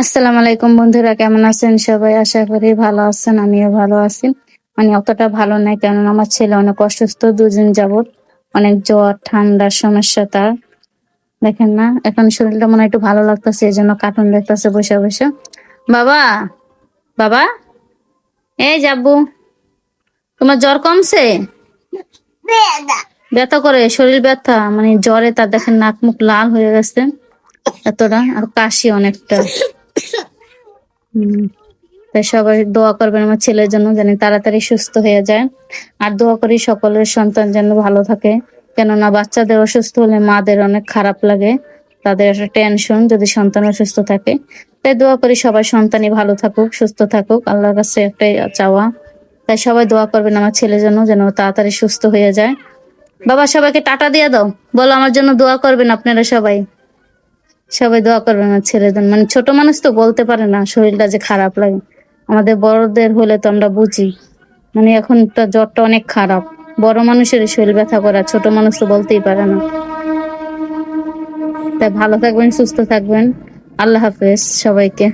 আসসালামু আলাইকুম বন্ধুরা, কেমন আছেন সবাই? আশা করি ভালো আছেন, আমিও ভালো আছি। মানে অতটা ভালো নাই, কারণ আমার ছেলে অনেক অসুস্থ, 2 দিন যাবত অনেক জ্বর ঠান্ডার সমস্যা তার। দেখেন না, এখন শরীরটা মনে হয় একটু ভালো লাগতেছে, এই জন্য কার্টুন দেখতেছে বসে বসে। বাবা, বাবা, এই যাবো, তোমার জ্বর কমছে? ব্যথা করে, শরীর ব্যথা, মানে জ্বরে তার দেখেন নাক মুখ লাল হয়ে গেছে এতটা, আর কাশি অনেকটা। হম তাই সবাই দোয়া করবেন আমার ছেলের জন্য, যেন তাড়াতাড়ি সুস্থ হয়ে যায়। আর দোয়া করি সকলের সন্তান যেন ভালো থাকে, কেননা বাচ্চাদের অসুস্থ হলে মাদের অনেক খারাপ লাগে, তাদের একটা টেনশন যদি সন্তান অসুস্থ থাকে। তাই দোয়া করি সবাই সন্তানই ভালো থাকুক, সুস্থ থাকুক, আল্লাহর কাছে একটাই চাওয়া। তাই সবাই দোয়া করবেন আমার ছেলের জন্য, যেন ও তাড়াতাড়ি সুস্থ হয়ে যায়। বাবা, সবাইকে টাটা দিয়ে দাও, বলো আমার জন্য দোয়া করবেন আপনারা সবাই। সবাই দোয়া করবেন আমার ছেলের জন্য, মানে ছোট মানুষ তো বলতে পারে না শরীরটা যে খারাপ লাগে, আমাদের বড়দের হলে তো আমরা বুঝি। মানে এখন তো জ্বরটা অনেক খারাপ, বড় মানুষের শরীর ব্যথা করা, ছোট মানুষ তো বলতেই পারে না। তাই ভালো থাকবেন, সুস্থ থাকবেন। আল্লাহ হাফেজ সবাইকে।